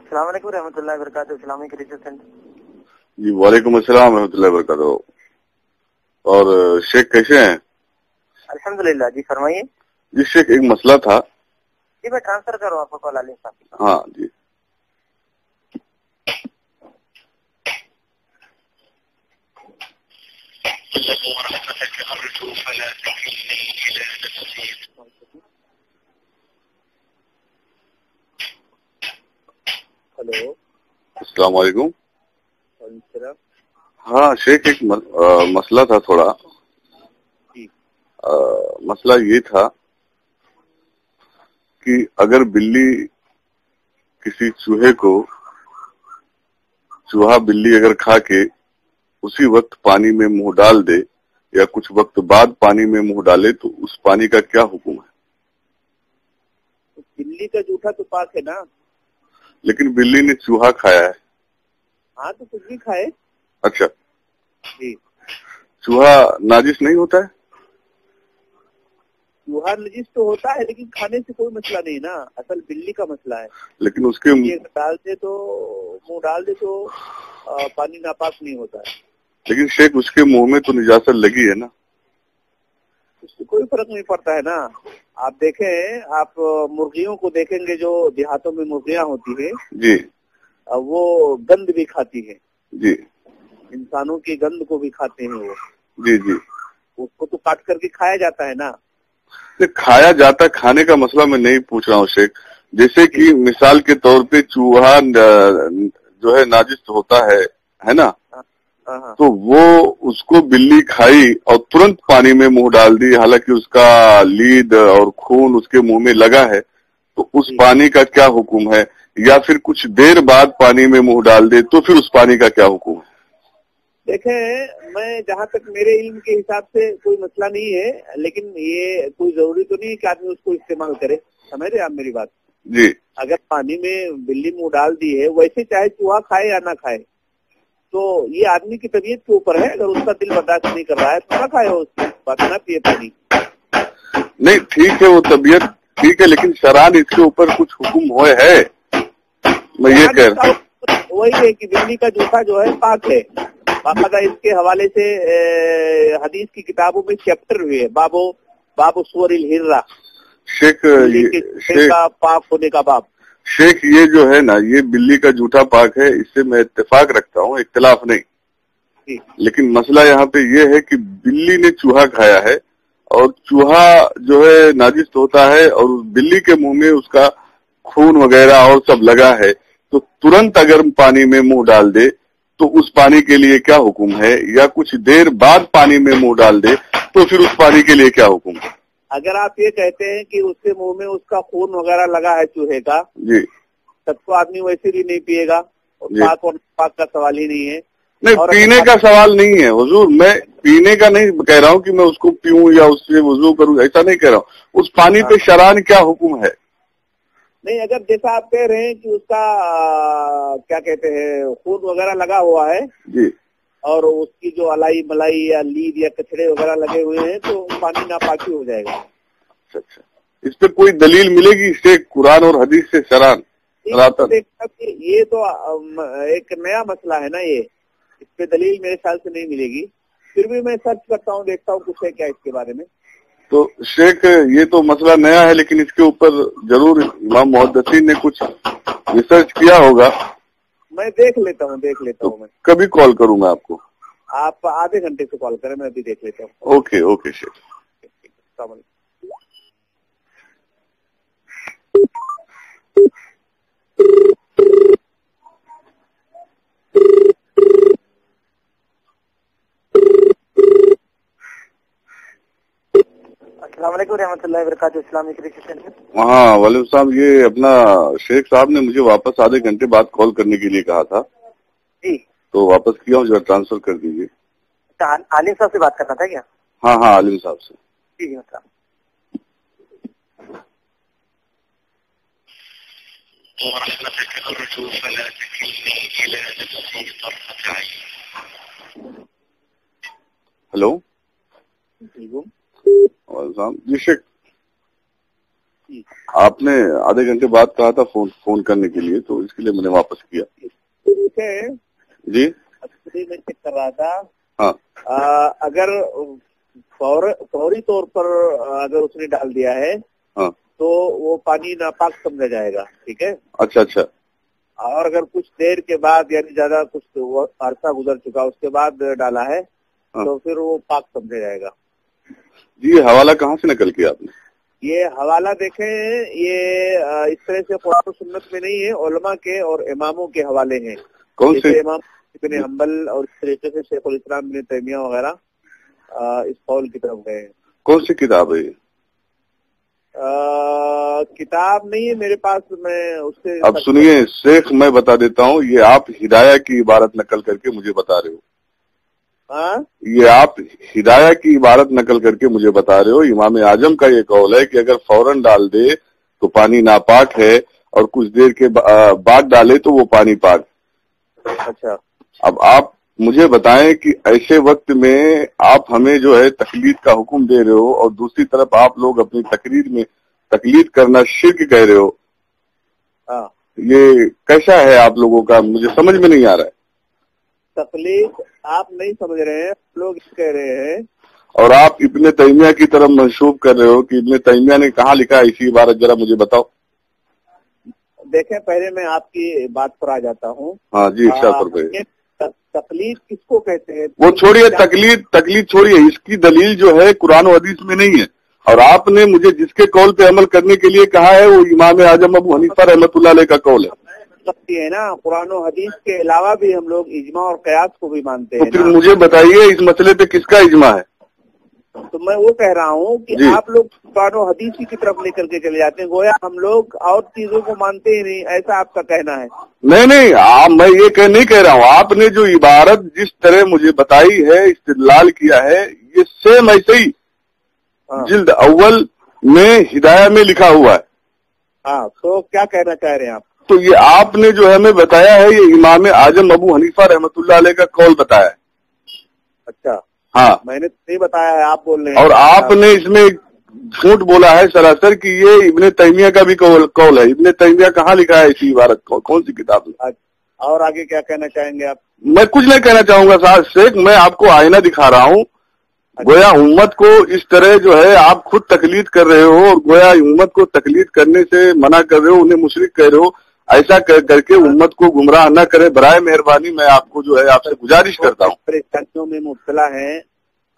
السلام علیکم رحمۃ اللہ وبرکاتہ. Islamic research centre. جی وعلیکم السلام ورحمۃ اللہ وبرکاتہ. اور شیخ کیسے ہیں؟ الحمدللہ. جی فرمائیے. جی شیخ ایک مسئلہ تھا. جی میں ٹرانسفر کروں آپ کو کال علی صاحب. ہاں جی. ہلو. السلام علیکم. وعلیکم السلام. ہاں شیخ ایک مسئلہ تھا تھوڑا. جی. مسئلہ یہ تھا کہ اگر بلی کسی چوہا بلی اگر کھا کے اسی وقت پانی میں منہ ڈال دے یا کچھ وقت بعد پانی میں منہ ڈالے تو اس پانی کا کیا حکم ہے؟ بلی کا جوٹا تو پاک ہے نا. لیکن بلی نے چوہا کھایا ہے. ہاں تو کچھ بھی کھائے. اچھا. جی. چوہا ناجس نہیں ہوتا ہے؟ چوہا نجس تو ہوتا ہے لیکن کھانے سے کوئی مسئلہ نہیں نا. اصل بلی کا مسئلہ ہے. لیکن اس کے منہ ڈال دے تو پانی ناپاک نہیں ہوتا ہے. لیکن شیخ اس کے منہ میں تو نجاست لگی ہے نا. اس سے کوئی فرق نہیں پڑتا ہے نا. آپ دیکھیں, آپ مرغیوں کو دیکھیں گے جو دیہاتوں میں مرغیاں ہوتی ہیں جی وہ گند بھی کھاتی ہیں. جی. انسانوں کی گند کو بھی کھاتے ہیں وہ. جی جی. اس کو تو کاٹ کر کے کھایا جاتا ہے نا. کھایا جاتا, کھانے کا مسئلہ میں نہیں پوچھ رہا ہوں شیخ. جیسے کہ مثال کے طور پہ چوہا جو ہے ناجس ہوتا ہے نا, تو وہ اس کو بلی کھائی اور ترنت پانی میں منہ ڈال دی, حالانکہ اس کا لید اور خون اس کے منہ میں لگا ہے, تو اس پانی کا کیا حکم ہے؟ یا پھر کچھ دیر بعد پانی میں منہ ڈال دے تو پھر اس پانی کا کیا حکم ہے؟ دیکھیں, میں جہاں تک میرے علم کے حساب سے کوئی مسئلہ نہیں ہے, لیکن یہ کوئی ضروری تو نہیں ہے کہ آدمی اس کو استعمال کرے. سمجھ رہے آپ میری بات؟ جی. اگر پانی میں بلی منہ ڈال دی ہے, ویسے چاہے چوہا کھائے یا نہ کھائے, تو یہ آدمی کی طبیعت کے اوپر ہے. اگر اس کا دل برداشت نہیں کر رہا ہے تو نہ کھائے, اس بات نہ پیے پانی. نہیں ٹھیک ہے, وہ طبیعت ٹھیک ہے, لیکن شران اس کے اوپر کچھ حکم ہوئے ہے. میں یہ کہہ رہا ہوں وہی ہے کہ بلی کا جوتا جو ہے پاک ہے. باقاعدہ اس کے حوالے سے حدیث کی کتابوں میں چیپٹر ہوئے, باب سور الہرہ, شیخ پاک ہونے کا باب. شیخ یہ جو ہے نا, یہ بلی کا جوتا پاک ہے, اس سے میں اتفاق رکھتا ہوں, اختلاف نہیں. لیکن مسئلہ یہاں پہ یہ ہے کہ بلی نے چوہا کھایا ہے اور چوہا جو ہے ناجس ہوتا ہے اور بلی کے منہ میں اس کا خون وغیرہ اور سب لگا ہے, تو ترنت اگر پانی میں منہ ڈال دے تو اس پانی کے لیے کیا حکم ہے؟ یا کچھ دیر بعد پانی میں منہ ڈال دے تو پھر اس پانی کے لیے کیا حکم ہے؟ اگر آپ یہ کہتے ہیں کہ اس کے منہ میں اس کا خون وغیرہ لگا ہے چوہے کا, جی, تب تو آدمی ویسے بھی نہیں پیے گا. پاک اور پاک کا سوال ہی نہیں ہے. نہیں, پینے کا سوال نہیں ہے حضور. میں پینے کا نہیں کہہ رہا ہوں کہ میں اس کو پیوں یا اس سے وضو کروں, ایسا نہیں کہہ رہا ہوں. اس پانی پہ شران کیا حکم ہے؟ نہیں, اگر جیسا آپ کہہ رہے ہیں کہ اس کا کیا کہتے ہیں خون وغیرہ لگا ہوا ہے, جی, اور اس کی جو الائی ملائی یا لید یا کچڑے وغیرہ لگے ہوئے ہیں, تو پانی ناپاکی ہو جائے گا. اچھا, اس پہ کوئی دلیل ملے گی اس سے قرآن اور حدیث سے شران؟ یہ تو ایک نیا مسئلہ ہے نا, یہ اس پہ دلیل میرے خیال سے نہیں ملے گی. پھر بھی میں سرچ کرتا ہوں, دیکھتا ہوں کچھ ہے کیا اس کے بارے میں. تو شیخ یہ تو مسئلہ نیا ہے, لیکن اس کے اوپر ضرور امام محدثین نے کچھ ریسرچ کیا ہوگا. میں دیکھ لیتا ہوں میں کبھی کال کروں گا آپ کو. آپ آدھے گھنٹے سے کال کریں, میں ابھی دیکھ لیتا ہوں. اوکے اوکے شیخ. السلام علیکم. السلام علیکم رحمۃ اللہ وبرکاتہ. Islamic research centre. ہاں وعلیکم السلام. یہ اپنا شیخ صاحب نے مجھے واپس آدھے گھنٹے بعد کال کرنے کے لیے کہا تھا. جی, تو واپس کیا ہوں, جو ٹرانسفر کر دیجیے. عالم صاحب سے بات کرنا تھا کیا؟ ہاں عالم صاحب سے. جی السلام. ہلو. جی شیخ. آپ نے آدھے گھنٹے بعد کہا تھا فون کرنے کے لیے، تو اس کے لیے میں نے واپس کیا. جی میں چیک کر رہا تھا. ہاں اگر فوری طور پر اگر اس نے ڈال دیا ہے ہاں تو وہ پانی ناپاک سمجھا جائے گا. ٹھیک ہے. اچھا اچھا. اور اگر کچھ دیر کے بعد یعنی زیادہ کچھ عرصہ گزر چکا اس کے بعد ڈالا ہے تو پھر وہ پاک سمجھا جائے گا. جی یہ حوالہ کہاں سے نقل کیا آپ نے؟ یہ حوالہ دیکھیں، یہ اس طرح سے قرآن و سنت میں نہیں ہے، علماء کے اور اماموں کے حوالے ہیں. کون سے؟ امام ابن حنبل اور اس طریقے سے شیخ الاسلام ابن تیمیہ وغیرہ اس قول کی طرف گئے ہیں. کون سی کتاب ہے یہ؟ کتاب نہیں ہے میرے پاس، میں اس سے. اب سنیے شیخ، میں بتا دیتا ہوں، یہ آپ ہدایہ کی عبارت نقل کر کے مجھے بتا رہے ہو. یہ آپ ہدایہ کی عبارت نقل کر کے مجھے بتا رہے ہو. امام اعظم کا یہ قول ہے کہ اگر فوراً ڈال دے تو پانی ناپاک ہے، اور کچھ دیر کے بعد ڈالے تو وہ پانی پاک. اچھا. اب آپ مجھے بتائیں کہ ایسے وقت میں آپ ہمیں جو ہے تقلید کا حکم دے رہے ہو، اور دوسری طرف آپ لوگ اپنی تقریر میں تقلید کرنا شرک کہہ رہے ہو. یہ کیسا ہے آپ لوگوں کا؟ مجھے سمجھ میں نہیں آ رہا ہے. تقلید آپ نہیں سمجھ رہے ہیں، لوگ کہہ رہے ہیں. اور آپ ابن تیمیہ کی طرف منسوب کر رہے ہو کہ ابن تیمیہ نے کہاں لکھا ہے اسی عبارت، ذرا مجھے بتاؤ. دیکھیں پہلے میں آپ کی بات پر آ جاتا ہوں. ہاں جی ارشاد فرمائیے. تقلید کس کو کہتے ہیں؟ وہ چھوڑیے، تقلید چھوڑیے، اس کی دلیل جو ہے قرآن و حدیث میں نہیں ہے. اور آپ نے مجھے جس کے قول پہ عمل کرنے کے لیے کہا ہے وہ امام اعظم ابو حنیفہ رحمۃ اللہ علیہ کا قول ہے. ہے نا، قرآن و حدیث کے علاوہ بھی ہم لوگ اجماع اور قیاس کو بھی مانتے ہیں. تو پھر مجھے بتائیے اس مسئلے پہ کس کا اجماع ہے؟ تو میں وہ کہہ رہا ہوں کہ آپ لوگ قرآن و حدیث کی طرف لے کر کے چلے جاتے ہیں، گویا ہم لوگ اور چیزوں کو مانتے ہی نہیں، ایسا آپ کا کہنا ہے. نہیں، میں یہ نہیں کہہ رہا ہوں. آپ نے جو عبارت جس طرح مجھے بتائی ہے، استدلال کیا ہے، یہ سیم ایسے ہی جلد اول میں ہدایہ میں لکھا ہوا ہے. ہاں، تو کیا کہنا چاہ رہے ہیں آپ؟ تو یہ آپ نے جو ہمیں بتایا ہے یہ امام اعظم ابو حنیفہ رحمۃ اللہ علیہ کا قول بتایا ہے. اچھا. ہاں میں نے نہیں بتایا ہے، آپ بول رہے ہیں. اور آپ نے اس میں جھوٹ بولا ہے سراسر کہ یہ ابن تیمیہ کا بھی قول ہے. ابن تیمیہ کہاں لکھا ہے اسی عبارت کو؟ کون سی کتاب میں؟ اور آگے کیا کہنا چاہیں گے آپ؟ میں کچھ نہیں کہنا چاہوں گا شیخ، میں آپ کو آئینہ دکھا رہا ہوں. گویا امت کو اس طرح جو ہے آپ خود تقلید کر رہے ہو، اور گویا امت کو تقلید کرنے سے منع کر رہے ہو، انہیں مشرک کہہ رہے ہو. ایسا کر کے امت کو گمراہ نہ کرے. برائے مہربانی میں آپ کو جو ہے آپ سے گزارش کرتا ہوں. پریشانیوں میں مبتلا ہیں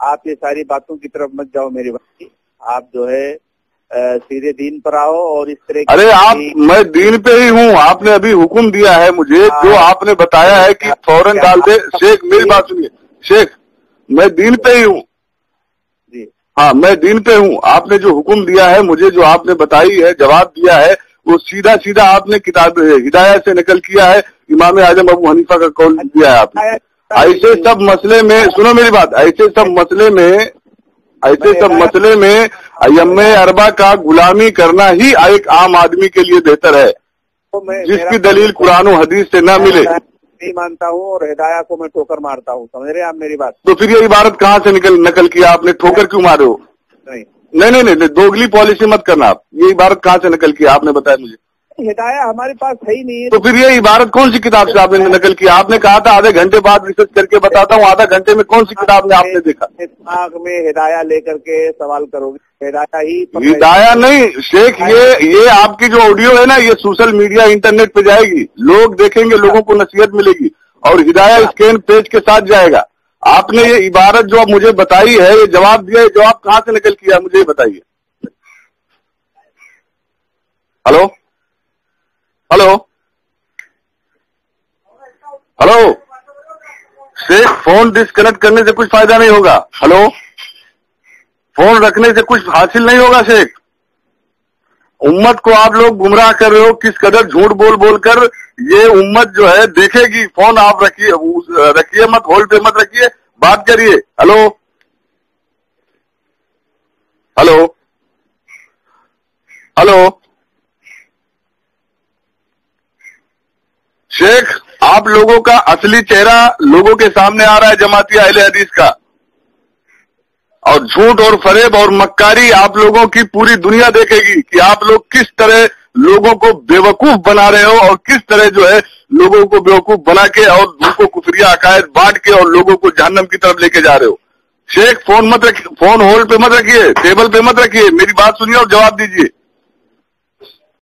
آپ، یہ ساری باتوں کی طرف مت جاؤ میری بھائی. آپ جو ہے سیدھے دین پر آؤ. اور اس طرح ارے میں دین پہ ہی ہوں. آپ نے ابھی حکم دیا ہے مجھے، جو آپ نے بتایا ہے کہ فوراً ڈال دے. شیخ میری بات سنیے شیخ، میں دین پہ ہی ہوں. جی ہاں میں دین پہ ہوں. آپ نے جو حکم دیا ہے مجھے، جو آپ نے بتائی ہے، جواب دیا ہے، وہ سیدھا آپ نے کتاب ہدایہ سے نقل کیا ہے. امام اعظم ابو حنیفہ کا قول دیا ہے آپ نے. ایسے سب مسئلے میں سنو میری بات، ایسے سب مسئلے میں ائمہ اربعہ کا غلامی کرنا ہی ایک عام آدمی کے لیے بہتر ہے، جس کی دلیل قرآن و حدیث سے نہ ملے. نہیں مانتا ہوں اور ہدایہ کو میں ٹھوکر مارتا ہوں. سمجھ رہے ہیں آپ میری بات؟ تو پھر یہ عبارت کہاں سے نقل کیا آپ نے؟ ٹھوکر کیوں مارے ہو؟ نہیں، دوگلی پالیسی مت کرنا. آپ یہ عبارت کہاں سے نقل کیا آپ نے بتایا مجھے؟ ہدایہ ہمارے پاس ہے ہی نہیں ہے. تو پھر یہ عبارت کون سی کتاب سے آپ نے نقل کیا؟ آپ نے کہا تھا آدھے گھنٹے بعد ریسرچ کر کے بتاتا ہوں. آدھا گھنٹے میں کون سی کتاب میں آپ نے دیکھا؟ دماغ میں ہدایہ لے کر کے سوال کرو گے، ہدایہ نہیں شیخ. یہ آپ کی جو آڈیو ہے نا، یہ سوشل میڈیا انٹرنیٹ پہ جائے گی، لوگ دیکھیں گے، لوگوں کو نصیحت ملے گی، اور ہدایہ اسکین پیج کے ساتھ جائے گا. آپ نے یہ عبارت جو مجھے بتائی ہے، یہ جواب دیا ہے، جواب کہاں سے نقل کیا مجھے یہ بتائیے. ہلو شیخ، فون ڈسکنیکٹ کرنے سے کچھ فائدہ نہیں ہوگا. ہلو، فون رکھنے سے کچھ حاصل نہیں ہوگا شیخ. امت کو آپ لوگ گمراہ کر رہے ہو کس قدر جھوٹ بول کر. یہ امت جو ہے دیکھے گی. فون آپ رکھیے مت، ہولڈ پہ مت رکھیے، بات کریے. ہلو شیخ، آپ لوگوں کا اصلی چہرہ لوگوں کے سامنے آ رہا ہے، جماعتی اہل حدیث کا. اور جھوٹ اور فریب اور مکاری آپ لوگوں کی پوری دنیا دیکھے گی کہ آپ لوگ کس طرح لوگوں کو بیوقوف بنا رہے ہو اور کس طرح جو ہے لوگوں کو بیوقوف بنا کے اور ان کو کفریہ عقائد بانٹ کے اور لوگوں کو جہنم کی طرف لے کے جا رہے ہو. شیخ فون مت رکھیے, فون ہولڈ پہ مت رکھیے, ٹیبل پہ مت رکھیے, میری بات سنیے اور جواب دیجیے.